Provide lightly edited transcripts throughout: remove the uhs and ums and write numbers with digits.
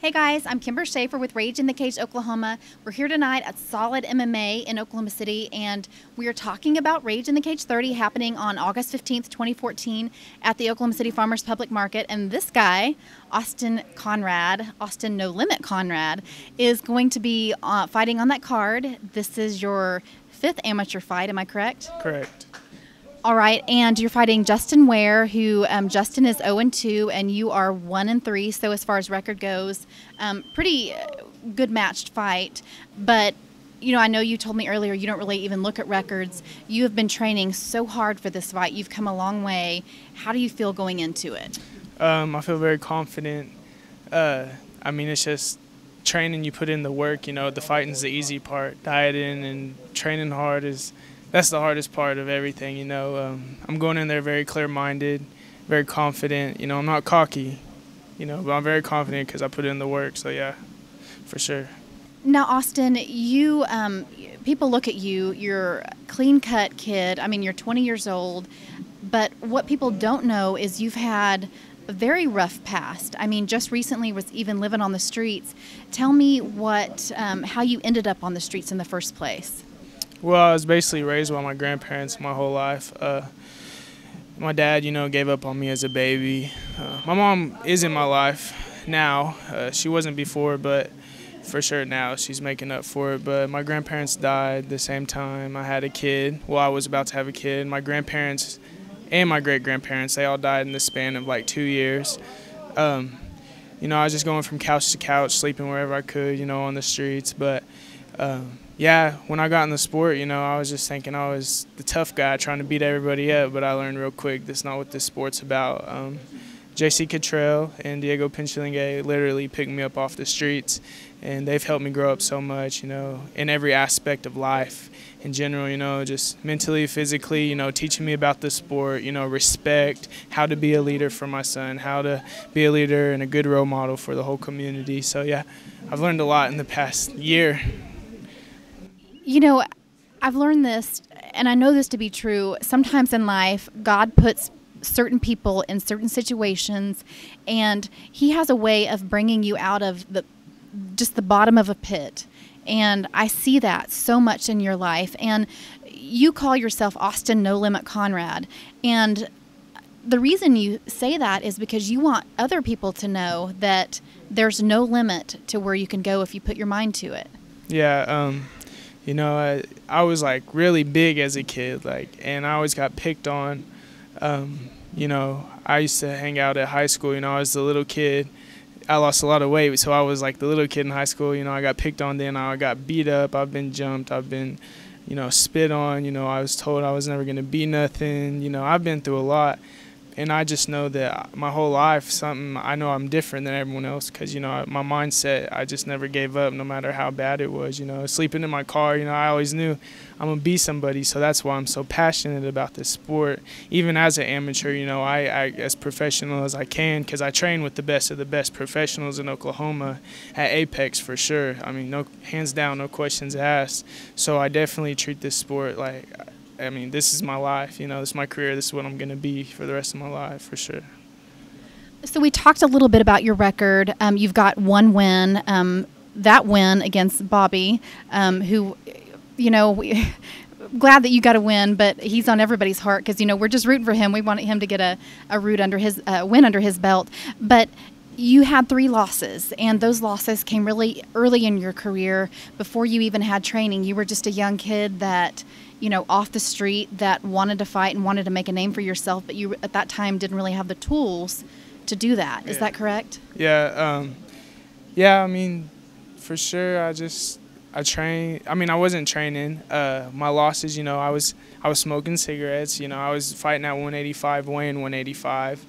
Hey guys, I'm Kimber Schaefer with Rage in the Cage, Oklahoma. We're here tonight at Solid MMA in Oklahoma City, and we are talking about Rage in the Cage 30 happening on August 15th, 2014 at the Oklahoma City Farmers Public Market. And this guy, Austin No Limit Conrad, is going to be fighting on that card. This is your fifth amateur fight, am I correct? Correct. All right, and you're fighting Justin Ware, who Justin is 0-2, and you are 1-3. So as far as record goes, pretty good matched fight. But you know, I know you told me earlier you don't really even look at records. You have been training so hard for this fight. You've come a long way. How do you feel going into it? I feel very confident. I mean, it's just training. You put in the work. You know, the fighting's the easy part. Dieting and training hard that's the hardest part of everything, you know. I'm going in there very clear-minded, very confident. You know, I'm not cocky, you know, but I'm very confident because I put in the work. So, yeah, for sure. Now, Austin, you people look at you, you're a clean-cut kid. I mean, you're 20 years old. But what people don't know is you've had a very rough past. I mean, just recently was even living on the streets. Tell me how you ended up on the streets in the first place. Well, I was basically raised by my grandparents my whole life. My dad, you know, gave up on me as a baby. My mom is in my life now. She wasn't before, but for sure now she's making up for it. But my grandparents died the same time I had a kid. Well, I was about to have a kid. My grandparents and my great-grandparents, they all died in the span of like 2 years. You know, I was just going from couch to couch, sleeping wherever I could, you know, on the streets. But yeah, when I got in the sport, you know, I was just thinking I was the tough guy trying to beat everybody up, but I learned real quick that's not what this sport's about. JC Cottrell and Diego Pinchelingue literally picked me up off the streets, and they've helped me grow up so much, you know, in every aspect of life in general, you know, just mentally, physically, you know, teaching me about the sport, you know, respect, how to be a leader for my son, how to be a leader and a good role model for the whole community. So, yeah, I've learned a lot in the past year. You know, I've learned this, and I know this to be true. Sometimes in life, God puts certain people in certain situations, and He has a way of bringing you out of just the bottom of a pit. And I see that so much in your life. And you call yourself Austin No Limit Conrad. And the reason you say that is because you want other people to know that there's no limit to where you can go if you put your mind to it. Yeah, you know, I was like really big as a kid, and I always got picked on. You know, I used to hang out at high school. You know, I was the little kid. I lost a lot of weight, so I was like the little kid in high school. You know, I got picked on then. I got beat up. I've been jumped. I've been, you know, spit on. You know, I was told I was never going to be nothing. You know, I've been through a lot. And I just know that my whole life, I know I'm different than everyone else because, you know, my mindset, I just never gave up no matter how bad it was, you know. Sleeping in my car, you know, I always knew I'm going to be somebody. So that's why I'm so passionate about this sport. Even as an amateur, you know, I as professional as I can because I train with the best of the best professionals in Oklahoma at Apex for sure. I mean, no, hands down, no questions asked. So I definitely treat this sport like – I mean, this is my life, you know, this is my career, this is what I'm going to be for the rest of my life, for sure. So we talked a little bit about your record. You've got one win, that win against Bobby, who, you know, glad that you got a win, but he's on everybody's heart because, you know, we're just rooting for him. We want him to get a win under his belt. But you had 3 losses, and those losses came really early in your career before you even had training. You were just a young kid that, you know, off the street that wanted to fight and wanted to make a name for yourself, but you at that time didn't really have the tools to do that. Is that correct? Yeah. Yeah, I mean, for sure, I trained. I mean, I wasn't training. My losses, you know, I was smoking cigarettes. You know, I was fighting at 185, weighing 185.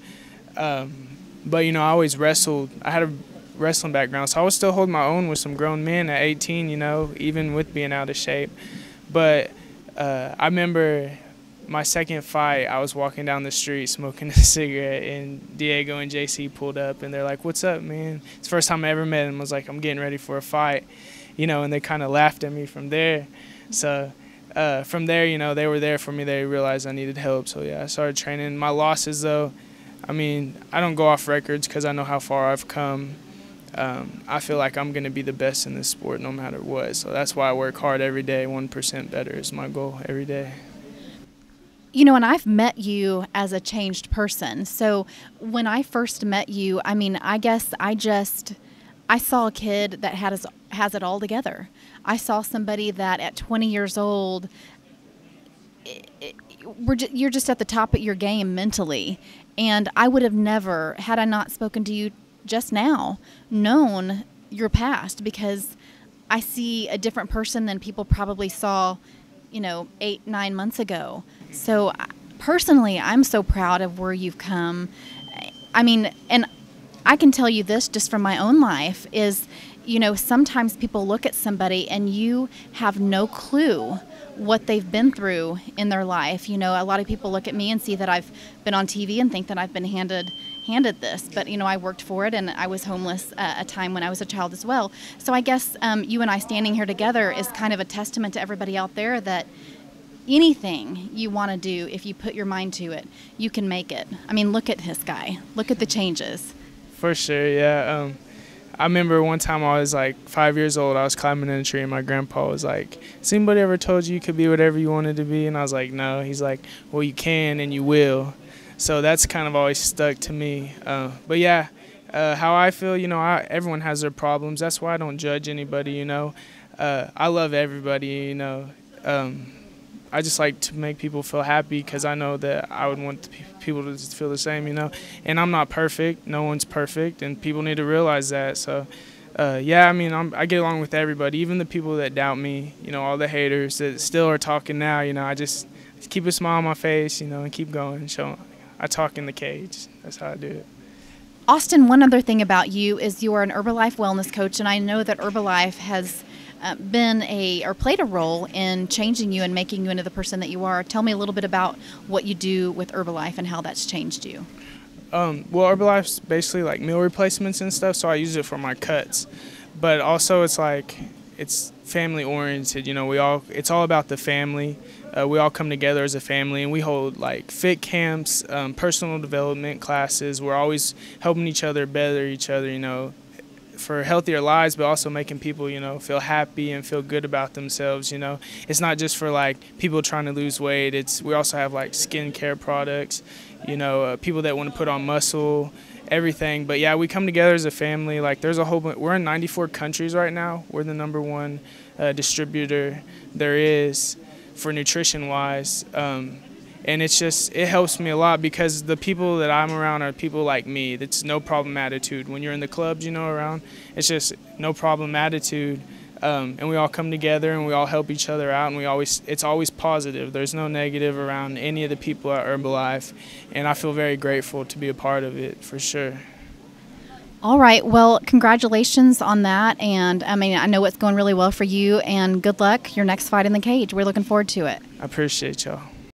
But, you know, I always wrestled. I had a wrestling background, so I was still holding my own with some grown men at 18, you know, even with being out of shape. But I remember my second fight, I was walking down the street smoking a cigarette, and Diego and JC pulled up, and they're like, "What's up, man?" It's the first time I ever met him. I was like, "I'm getting ready for a fight," you know, and they kind of laughed at me from there. So from there, you know, they were there for me. They realized I needed help. So, yeah, I started training. My losses, though, I mean, I don't go off records because I know how far I've come. I feel like I'm going to be the best in this sport no matter what. So that's why I work hard every day. 1% better is my goal every day. You know, and I've met you as a changed person. So when I first met you, I mean, I guess I saw a kid that has it all together. I saw somebody that at 20 years old, you're just at the top of your game mentally. And I would have never, had I not spoken to you just now, known your past, because I see a different person than people probably saw, 8-9 months ago. So personally, I'm so proud of where you've come. I mean, and I can tell you this just from my own life is, sometimes people look at somebody and you have no clue what they've been through in their life. A lot of people look at me and see that I've been on TV and think that I've been handed this, but I worked for it, and I was homeless a time when I was a child as well. So I guess you and I standing here together is kind of a testament to everybody out there that anything you want to do, if you put your mind to it, you can make it. I mean, look at this guy. Look at the changes. For sure, yeah. I remember one time I was like 5 years old. I was climbing in a tree, and my grandpa was like, "Has anybody ever told you could be whatever you wanted to be?" And I was like, "No." He's like, "Well, you can and you will." So that's kind of always stuck to me. But yeah, how I feel, everyone has their problems. That's why I don't judge anybody, I love everybody, I just like to make people feel happy, because I know that I would want people to feel the same, And I'm not perfect. No one's perfect, and people need to realize that. So, yeah, I mean, I get along with everybody, even the people that doubt me, all the haters that still are talking now, I just keep a smile on my face, and keep going. So I talk in the cage. That's how I do it. Austin, one other thing about you is you are an Herbalife wellness coach, and I know that Herbalife has played a role in changing you and making you into the person that you are. Tell me a little bit about what you do with Herbalife and how that's changed you. Well, Herbalife's basically like meal replacements and stuff, so I use it for my cuts. But also it's family oriented, it's all about the family. We all come together as a family, and we hold like fit camps, personal development classes. We're always helping each other better each other, for healthier lives, but also making people, feel happy and feel good about themselves. It's not just for like people trying to lose weight. We also have like skincare products, people that want to put on muscle, everything. But yeah, we come together as a family. Like there's a whole bunch. We're in 94 countries right now. We're the #1 distributor there is for nutrition wise. And it helps me a lot, because the people that I'm around are people like me. That's no problem attitude. When you're in the clubs, around, it's just no problem attitude. And we all come together and we all help each other out, and it's always positive. There's no negative around any of the people at Herbalife, and I feel very grateful to be a part of it, for sure. All right. Well, congratulations on that. And I mean, I know it's going really well for you, and good luck your next fight in the cage. We're looking forward to it. I appreciate y'all.